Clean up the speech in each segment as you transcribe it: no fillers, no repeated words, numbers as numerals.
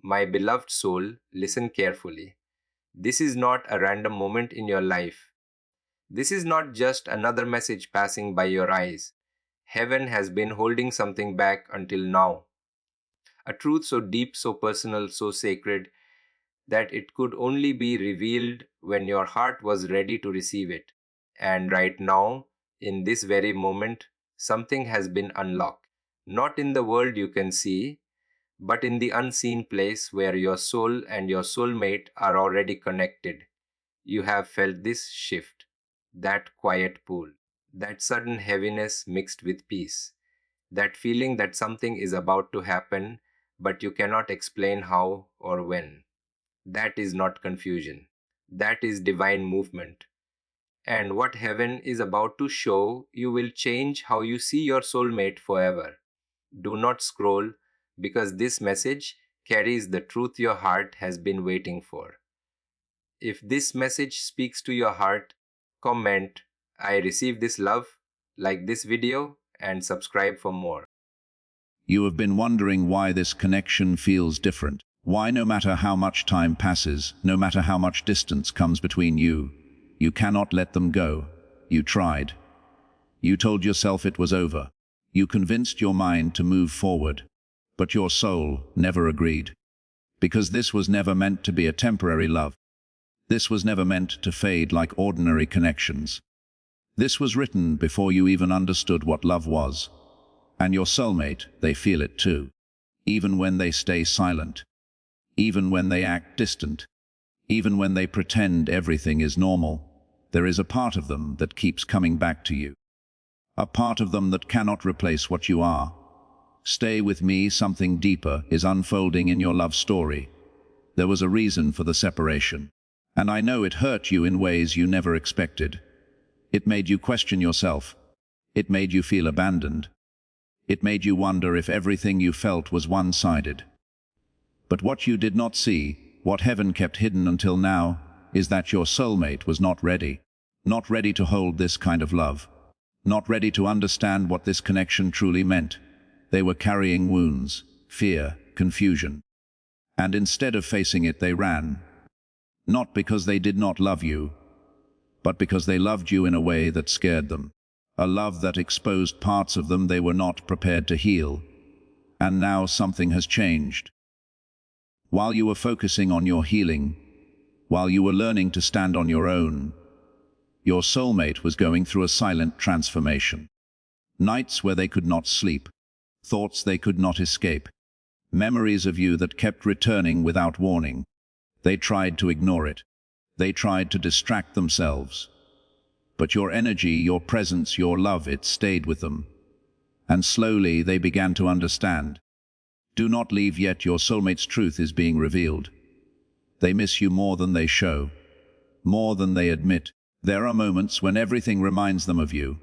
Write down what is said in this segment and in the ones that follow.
My beloved soul, listen carefully. This is not a random moment in your life. This is not just another message passing by your eyes. Heaven has been holding something back until now. A truth so deep, so personal, so sacred that it could only be revealed when your heart was ready to receive it. And right now, in this very moment, something has been unlocked. Not in the world you can see, but in the unseen place where your soul and your soulmate are already connected. You have felt this shift, that quiet pull, that sudden heaviness mixed with peace, that feeling that something is about to happen, but you cannot explain how or when. That is not confusion. That is divine movement. And what heaven is about to show you will change how you see your soulmate forever. Do not scroll because this message carries the truth your heart has been waiting for. If this message speaks to your heart, comment, I receive this love, like this video, and subscribe for more. You have been wondering why this connection feels different. Why no matter how much time passes, no matter how much distance comes between you, you cannot let them go. You tried. You told yourself it was over. You convinced your mind to move forward. But your soul never agreed. Because this was never meant to be a temporary love. This was never meant to fade like ordinary connections. This was written before you even understood what love was. And your soulmate, they feel it too. Even when they stay silent. Even when they act distant. Even when they pretend everything is normal. There is a part of them that keeps coming back to you. A part of them that cannot replace what you are. Stay with me, something deeper is unfolding in your love story. There was a reason for the separation. And I know it hurt you in ways you never expected. It made you question yourself. It made you feel abandoned. It made you wonder if everything you felt was one-sided. But what you did not see, what heaven kept hidden until now, is that your soulmate was not ready. Not ready to hold this kind of love. Not ready to understand what this connection truly meant. They were carrying wounds, fear, confusion. And instead of facing it, they ran. Not because they did not love you, but because they loved you in a way that scared them. A love that exposed parts of them they were not prepared to heal. And now something has changed. While you were focusing on your healing, while you were learning to stand on your own, your soulmate was going through a silent transformation. Nights where they could not sleep, thoughts they could not escape, memories of you that kept returning without warning. They tried to ignore it. They tried to distract themselves. But your energy, your presence, your love, it stayed with them. And slowly they began to understand. Do not leave yet, your soulmate's truth is being revealed. They miss you more than they show, more than they admit. There are moments when everything reminds them of you.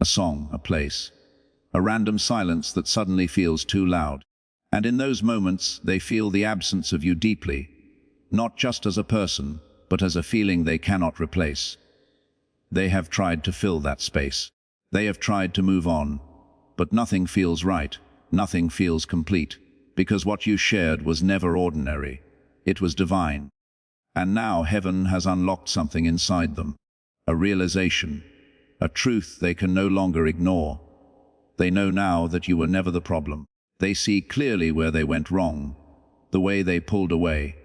A song, a place, a random silence that suddenly feels too loud. And in those moments they feel the absence of you deeply. Not just as a person, but as a feeling they cannot replace. They have tried to fill that space. They have tried to move on, but nothing feels right, nothing feels complete, because what you shared was never ordinary. It was divine. And now heaven has unlocked something inside them, a realization, a truth they can no longer ignore. They know now that you were never the problem. They see clearly where they went wrong, the way they pulled away,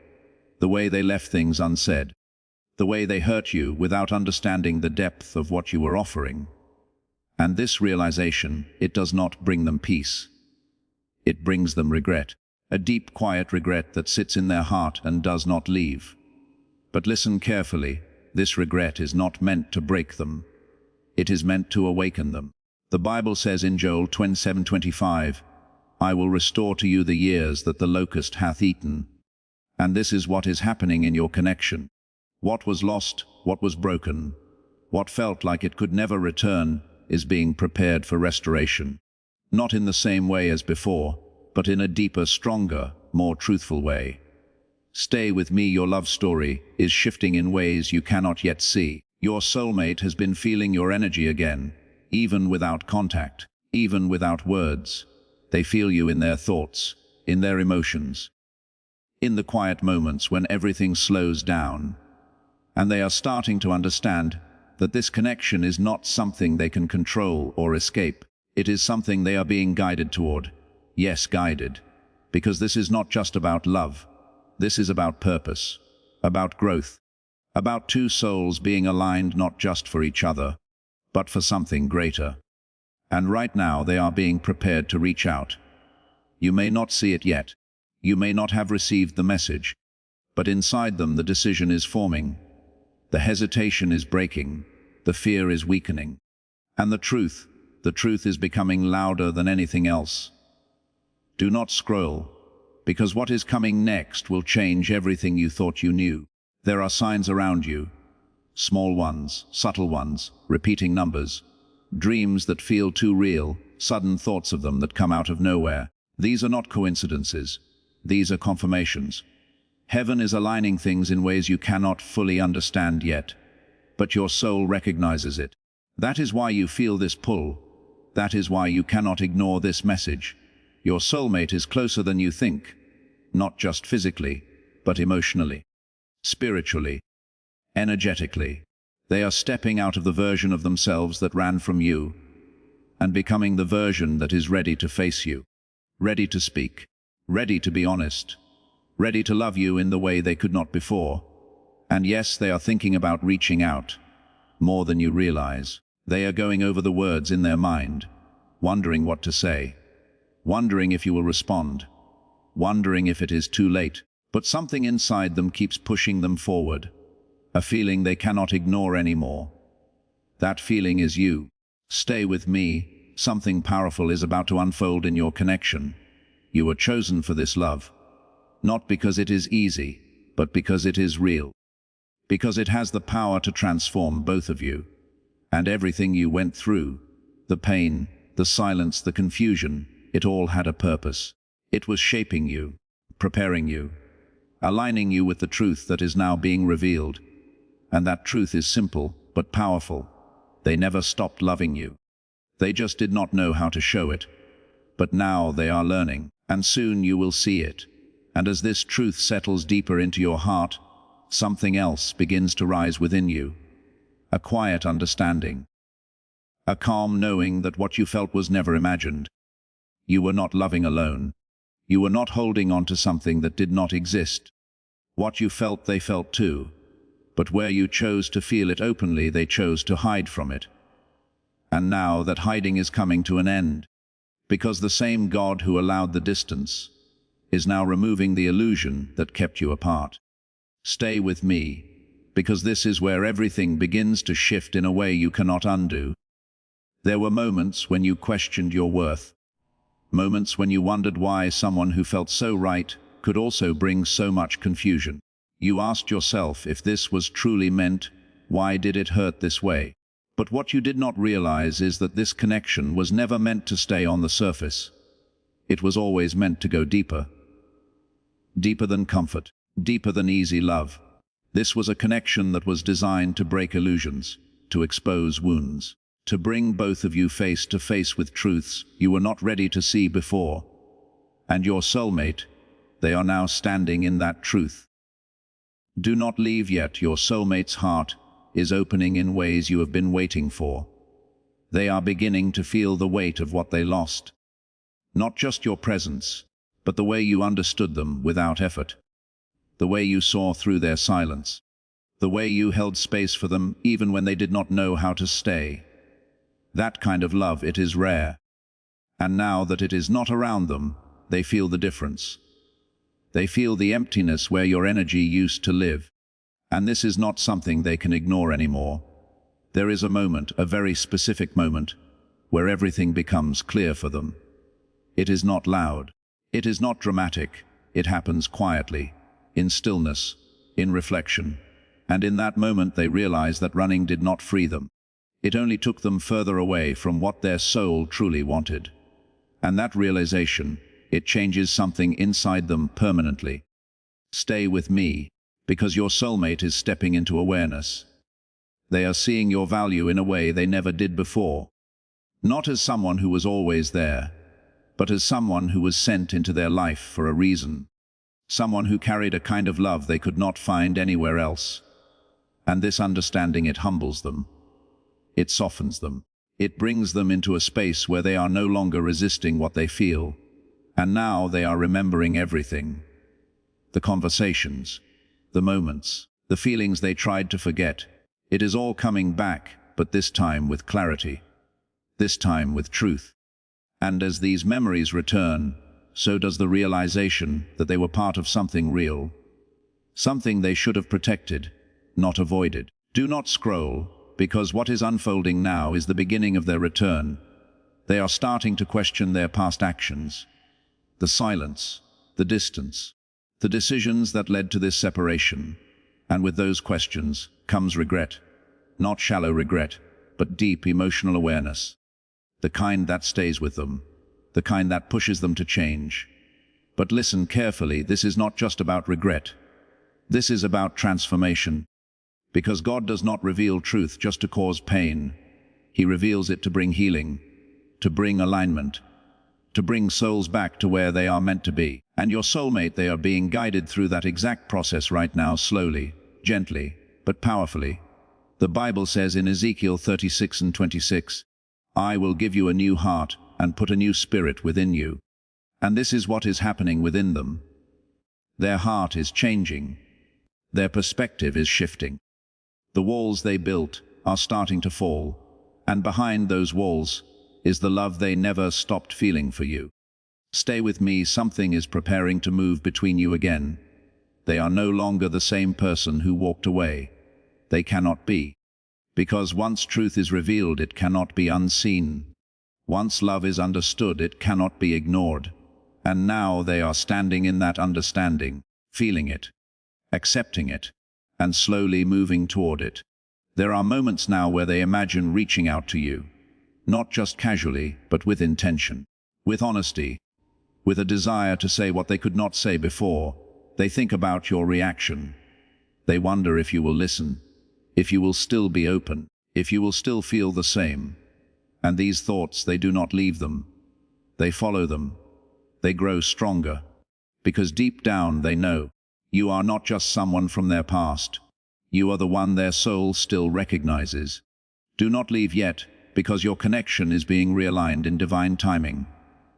the way they left things unsaid, the way they hurt you without understanding the depth of what you were offering. And this realization, it does not bring them peace. It brings them regret, a deep, quiet regret that sits in their heart and does not leave. But listen carefully, this regret is not meant to break them. It is meant to awaken them. The Bible says in Joel 27:25, I will restore to you the years that the locust hath eaten. And this is what is happening in your connection. What was lost, what was broken, what felt like it could never return, is being prepared for restoration. Not in the same way as before, but in a deeper, stronger, more truthful way. Stay with me, your love story is shifting in ways you cannot yet see. Your soulmate has been feeling your energy again, even without contact, even without words. They feel you in their thoughts, in their emotions. in the quiet moments when everything slows down. And they are starting to understand that this connection is not something they can control or escape. It is something they are being guided toward. Yes, guided. Because this is not just about love. This is about purpose, about growth, about two souls being aligned not just for each other, but for something greater. And right now they are being prepared to reach out. You may not see it yet. You may not have received the message. But inside them the decision is forming. The hesitation is breaking. The fear is weakening. And the truth is becoming louder than anything else. Do not scroll, because what is coming next will change everything you thought you knew. There are signs around you. Small ones, subtle ones, repeating numbers. Dreams that feel too real, sudden thoughts of them that come out of nowhere. These are not coincidences. These are confirmations. Heaven is aligning things in ways you cannot fully understand yet, but your soul recognizes it. That is why you feel this pull. That is why you cannot ignore this message. Your soulmate is closer than you think, not just physically, but emotionally, spiritually, energetically. They are stepping out of the version of themselves that ran from you and becoming the version that is ready to face you, ready to speak, ready to be honest, ready to love you in the way they could not before. And yes, they are thinking about reaching out, more than you realize. They are going over the words in their mind, wondering what to say, wondering if you will respond, wondering if it is too late. But something inside them keeps pushing them forward, a feeling they cannot ignore anymore. That feeling is you. Stay with me. Something powerful is about to unfold in your connection. You were chosen for this love, not because it is easy, but because it is real. Because it has the power to transform both of you. And everything you went through, the pain, the silence, the confusion, it all had a purpose. It was shaping you, preparing you, aligning you with the truth that is now being revealed. And that truth is simple, but powerful. They never stopped loving you. They just did not know how to show it. But now they are learning, and soon you will see it. And as this truth settles deeper into your heart, something else begins to rise within you. A quiet understanding. A calm knowing that what you felt was never imagined. You were not loving alone. You were not holding on to something that did not exist. What you felt, they felt too. But where you chose to feel it openly, they chose to hide from it. And now that hiding is coming to an end, because the same God who allowed the distance is now removing the illusion that kept you apart. Stay with me, because this is where everything begins to shift in a way you cannot undo. There were moments when you questioned your worth, moments when you wondered why someone who felt so right could also bring so much confusion. You asked yourself if this was truly meant, why did it hurt this way? But what you did not realize is that this connection was never meant to stay on the surface. It was always meant to go deeper. Deeper than comfort, deeper than easy love. This was a connection that was designed to break illusions, to expose wounds, to bring both of you face to face with truths you were not ready to see before. And your soulmate, they are now standing in that truth. Do not leave yet. Your soulmate's heart is opening in ways you have been waiting for. They are beginning to feel the weight of what they lost. Not just your presence, but the way you understood them without effort. The way you saw through their silence. The way you held space for them even when they did not know how to stay. That kind of love, it is rare. And now that it is not around them, they feel the difference. They feel the emptiness where your energy used to live. And this is not something they can ignore anymore. There is a moment, a very specific moment, where everything becomes clear for them. It is not loud. It is not dramatic. It happens quietly, in stillness, in reflection. And in that moment they realize that running did not free them. It only took them further away from what their soul truly wanted. And that realization, it changes something inside them permanently. Stay with me, because your soulmate is stepping into awareness. They are seeing your value in a way they never did before. Not as someone who was always there, but as someone who was sent into their life for a reason. someone who carried a kind of love they could not find anywhere else. And this understanding, it humbles them. It softens them. It brings them into a space where they are no longer resisting what they feel. And now they are remembering everything. The conversations, the moments, the feelings they tried to forget. It is all coming back, but this time with clarity. This time with truth. And as these memories return, so does the realization that they were part of something real. Something they should have protected, not avoided. Do not scroll, because what is unfolding now is the beginning of their return. They are starting to question their past actions. The silence, the distance, the decisions that led to this separation. And with those questions comes regret. Not shallow regret, but deep emotional awareness. The kind that stays with them. The kind that pushes them to change. But listen carefully, this is not just about regret. This is about transformation. Because God does not reveal truth just to cause pain. He reveals it to bring healing, to bring alignment, to bring souls back to where they are meant to be. And your soulmate, they are being guided through that exact process right now, slowly, gently, but powerfully. The Bible says in Ezekiel 36:26, I will give you a new heart and put a new spirit within you. And this is what is happening within them. Their heart is changing. Their perspective is shifting. The walls they built are starting to fall, and behind those walls is the love they never stopped feeling for you. Stay with me, something is preparing to move between you again. They are no longer the same person who walked away. They cannot be. Because once truth is revealed, it cannot be unseen. Once love is understood, it cannot be ignored. And now they are standing in that understanding, feeling it, accepting it, and slowly moving toward it. There are moments now where they imagine reaching out to you, not just casually, but with intention, with honesty, with a desire to say what they could not say before. They think about your reaction. They wonder if you will listen, if you will still be open, if you will still feel the same. And these thoughts, they do not leave them. They follow them. They grow stronger. Because deep down they know, you are not just someone from their past. You are the one their soul still recognizes. Do not leave yet, because your connection is being realigned in divine timing.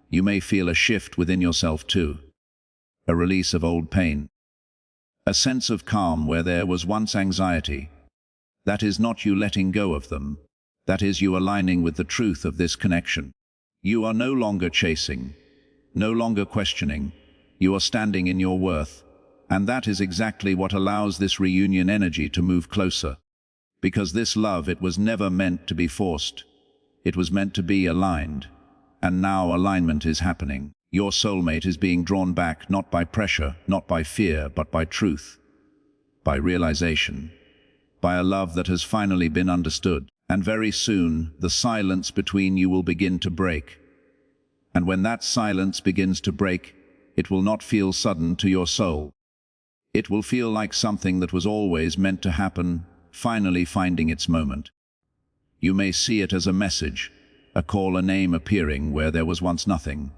You may feel a shift within yourself too. A release of old pain. A sense of calm where there was once anxiety. That is not you letting go of them. That is you aligning with the truth of this connection. You are no longer chasing, no longer questioning. You are standing in your worth. And that is exactly what allows this reunion energy to move closer. Because this love, it was never meant to be forced. It was meant to be aligned. And now alignment is happening. Your soulmate is being drawn back, not by pressure, not by fear, but by truth, by realization, by a love that has finally been understood. And very soon, the silence between you will begin to break. And when that silence begins to break, it will not feel sudden to your soul. It will feel like something that was always meant to happen, finally finding its moment. You may see it as a message, a call, a name appearing where there was once nothing.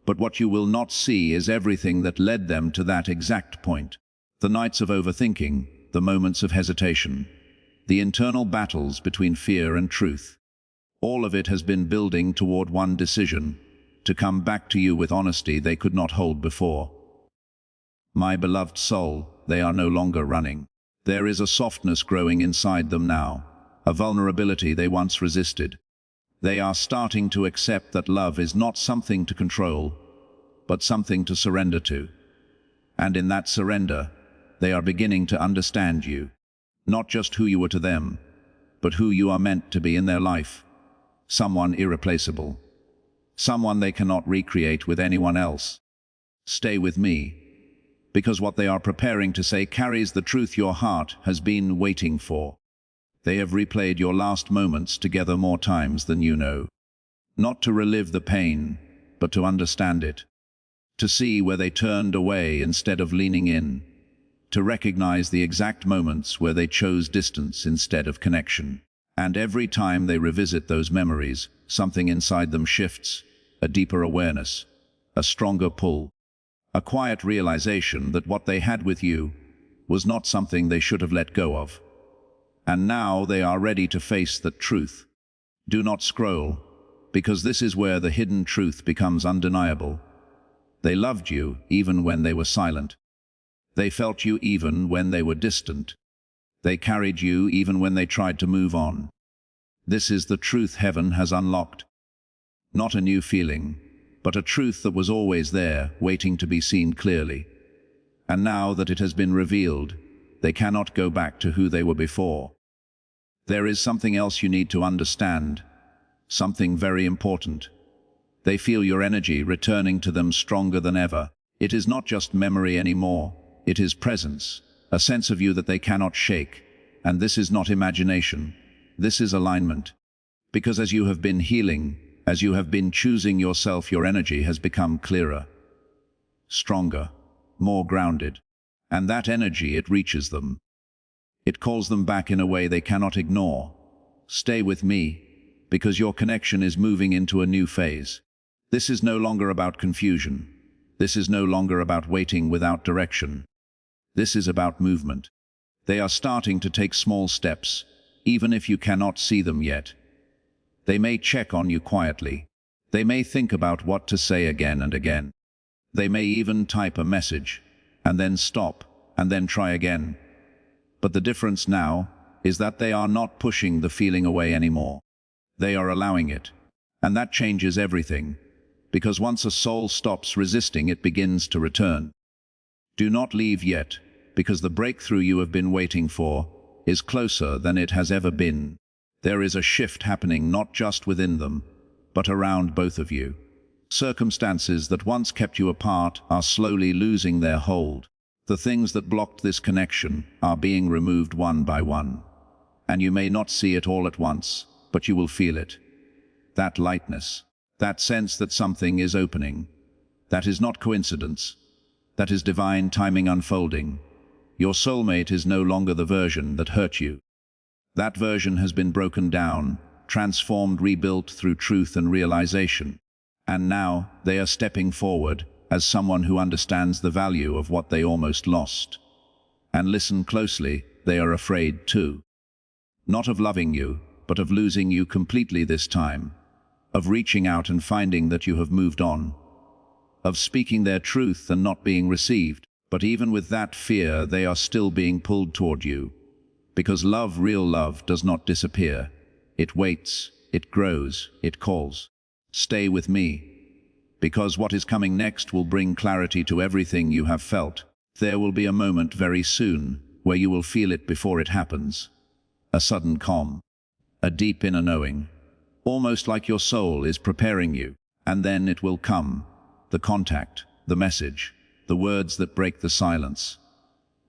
But what you will not see is everything that led them to that exact point. The nights of overthinking, the moments of hesitation, the internal battles between fear and truth. All of it has been building toward one decision, to come back to you with honesty they could not hold before. My beloved soul, they are no longer running. There is a softness growing inside them now, a vulnerability they once resisted. They are starting to accept that love is not something to control, but something to surrender to. And in that surrender, they are beginning to understand you. Not just who you were to them, but who you are meant to be in their life. Someone irreplaceable. Someone they cannot recreate with anyone else. Stay with me, because what they are preparing to say carries the truth your heart has been waiting for. They have replayed your last moments together more times than you know. Not to relive the pain, but to understand it. To see where they turned away instead of leaning in. To recognize the exact moments where they chose distance instead of connection. And every time they revisit those memories, something inside them shifts, a deeper awareness, a stronger pull, A quiet realization that what they had with you was not something they should have let go of. And now they are ready to face the truth. Do not scroll, because this is where the hidden truth becomes undeniable. They loved you even when they were silent. They felt you even when they were distant. They carried you even when they tried to move on. This is the truth heaven has unlocked. Not a new feeling, but a truth that was always there, waiting to be seen clearly. And now that it has been revealed, they cannot go back to who they were before. There is something else you need to understand, something very important. They feel your energy returning to them stronger than ever. It is not just memory anymore, it is presence, a sense of you that they cannot shake. And this is not imagination, this is alignment. Because as you have been healing, as you have been choosing yourself, your energy has become clearer, stronger, more grounded. And that energy, it reaches them. It calls them back in a way they cannot ignore. Stay with me, because your connection is moving into a new phase. This is no longer about confusion. This is no longer about waiting without direction. This is about movement. They are starting to take small steps, even if you cannot see them yet. They may check on you quietly. They may think about what to say again and again. They may even type a message, and then stop, and then try again. But the difference now is that they are not pushing the feeling away anymore. They are allowing it. And that changes everything, because once a soul stops resisting, it begins to return. Do not leave yet, because the breakthrough you have been waiting for is closer than it has ever been. There is a shift happening not just within them, but around both of you. Circumstances that once kept you apart are slowly losing their hold. The things that blocked this connection are being removed one by one. And you may not see it all at once, but you will feel it. That lightness, that sense that something is opening. That is not coincidence. That is divine timing unfolding. Your soulmate is no longer the version that hurt you. That version has been broken down, transformed, rebuilt through truth and realization. And now they are stepping forward as someone who understands the value of what they almost lost. And listen closely, they are afraid too. Not of loving you, but of losing you completely this time. Of reaching out and finding that you have moved on. Of speaking their truth and not being received. But even with that fear, they are still being pulled toward you. Because love, real love, does not disappear. It waits, it grows, it calls. Stay with me. Because what is coming next will bring clarity to everything you have felt. There will be a moment very soon where you will feel it before it happens. A sudden calm. A deep inner knowing. Almost like your soul is preparing you. And then it will come. The contact, the message, the words that break the silence.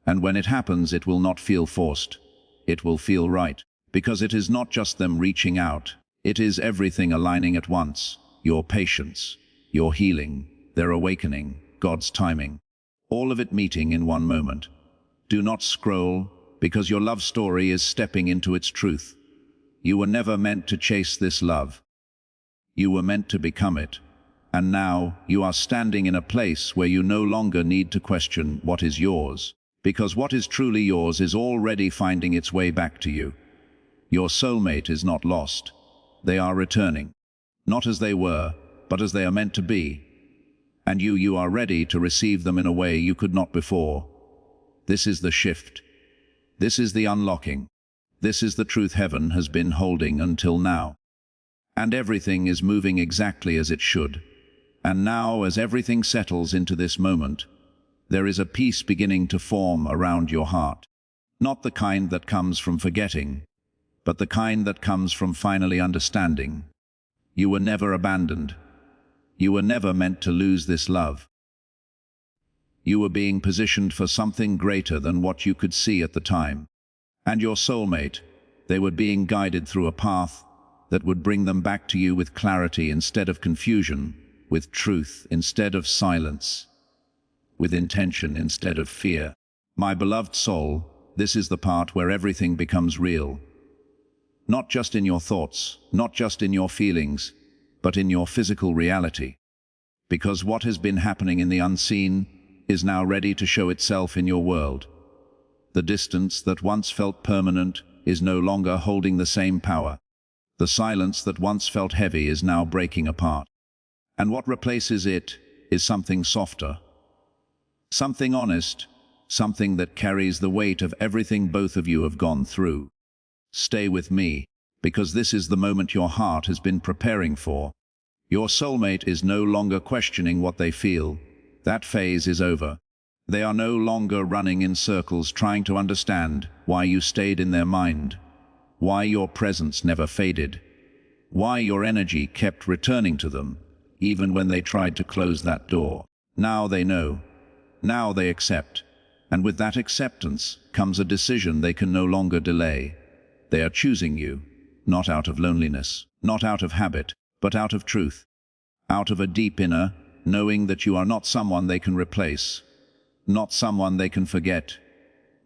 And when it happens, it will not feel forced. It will feel right. Because it is not just them reaching out. It is everything aligning at once. Your patience, your healing, their awakening, God's timing. All of it meeting in one moment. Do not scroll, because your love story is stepping into its truth. You were never meant to chase this love. You were meant to become it. And now you are standing in a place where you no longer need to question what is yours, because what is truly yours is already finding its way back to you. Your soulmate is not lost. They are returning. Not as they were, but as they are meant to be. And you are ready to receive them in a way you could not before. This is the shift. This is the unlocking. This is the truth heaven has been holding until now. And everything is moving exactly as it should. And now, as everything settles into this moment, there is a peace beginning to form around your heart. Not the kind that comes from forgetting, but the kind that comes from finally understanding. You were never abandoned. You were never meant to lose this love. You were being positioned for something greater than what you could see at the time. And your soulmate, they were being guided through a path that would bring them back to you with clarity instead of confusion, with truth instead of silence, with intention instead of fear. My beloved soul, this is the part where everything becomes real. Not just in your thoughts, not just in your feelings, but in your physical reality. Because what has been happening in the unseen is now ready to show itself in your world. The distance that once felt permanent is no longer holding the same power. The silence that once felt heavy is now breaking apart. And what replaces it is something softer, something honest, something that carries the weight of everything both of you have gone through. Stay with me, because this is the moment your heart has been preparing for. Your soulmate is no longer questioning what they feel. That phase is over. They are no longer running in circles trying to understand why you stayed in their mind, why your presence never faded, why your energy kept returning to them, even when they tried to close that door. Now they know. Now they accept. And with that acceptance comes a decision they can no longer delay. They are choosing you, not out of loneliness, not out of habit, but out of truth, out of a deep inner, knowing that you are not someone they can replace, not someone they can forget,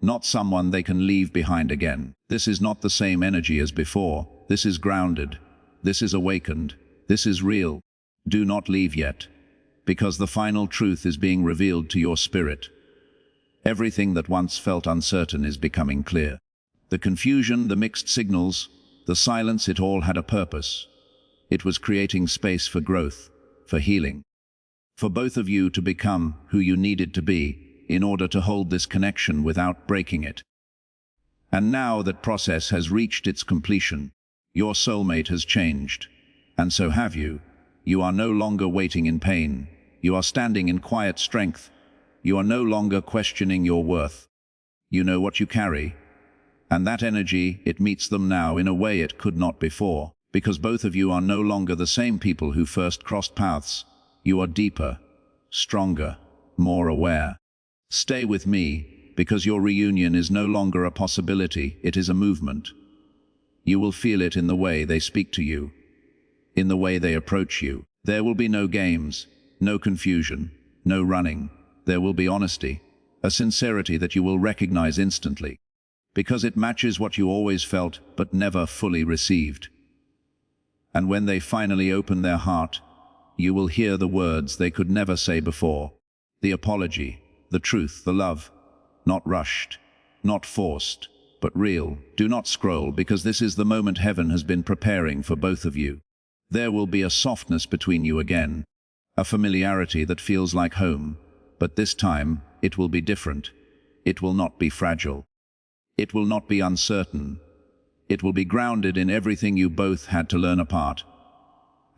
not someone they can leave behind again. This is not the same energy as before. This is grounded. This is awakened. This is real. Do not leave yet, because the final truth is being revealed to your spirit. Everything that once felt uncertain is becoming clear. The confusion, the mixed signals, the silence, it all had a purpose. It was creating space for growth, for healing, for both of you to become who you needed to be in order to hold this connection without breaking it. And now that process has reached its completion, your soulmate has changed, and so have you. You are no longer waiting in pain. You are standing in quiet strength. You are no longer questioning your worth. You know what you carry, and that energy, it meets them now in a way it could not before, because both of you are no longer the same people who first crossed paths. You are deeper, stronger, more aware. Stay with me, because your reunion is no longer a possibility, it is a movement. You will feel it in the way they speak to you, in the way they approach you. There will be no games, no confusion, no running. There will be honesty, a sincerity that you will recognize instantly, because it matches what you always felt but never fully received. And when they finally open their heart, you will hear the words they could never say before. The apology, the truth, the love, not rushed, not forced, but real. Do not scroll, because this is the moment heaven has been preparing for both of you. There will be a softness between you again, a familiarity that feels like home, but this time it will be different. It will not be fragile. It will not be uncertain. It will be grounded in everything you both had to learn apart.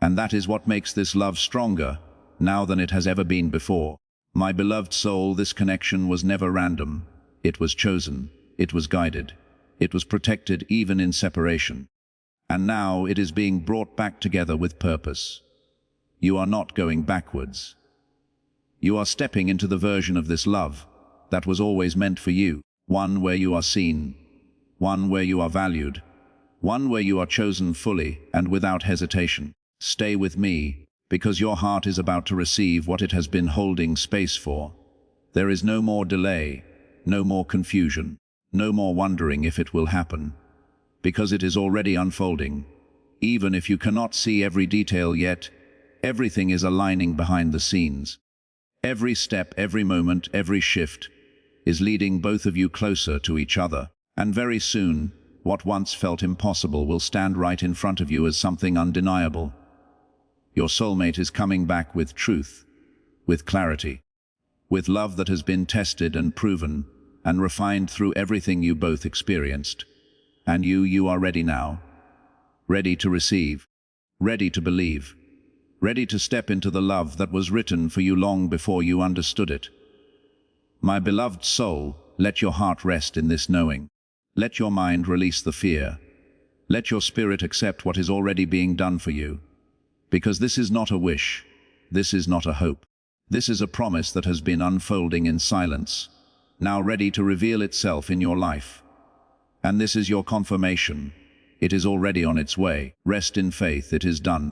And that is what makes this love stronger now than it has ever been before. My beloved soul, this connection was never random. It was chosen. It was guided. It was protected even in separation. And now it is being brought back together with purpose. You are not going backwards. You are stepping into the version of this love that was always meant for you. One where you are seen. One where you are valued. One where you are chosen fully and without hesitation. Stay with me, because your heart is about to receive what it has been holding space for. There is no more delay, no more confusion, no more wondering if it will happen, because it is already unfolding. Even if you cannot see every detail yet, everything is aligning behind the scenes. Every step, every moment, every shift is leading both of you closer to each other. And very soon, what once felt impossible will stand right in front of you as something undeniable. Your soulmate is coming back with truth, with clarity, with love that has been tested and proven and refined through everything you both experienced. And you are ready now, ready to receive, ready to believe, ready to step into the love that was written for you long before you understood it. My beloved soul, let your heart rest in this knowing. Let your mind release the fear. Let your spirit accept what is already being done for you. Because this is not a wish. This is not a hope. This is a promise that has been unfolding in silence, now ready to reveal itself in your life. And this is your confirmation. It is already on its way. Rest in faith, it is done.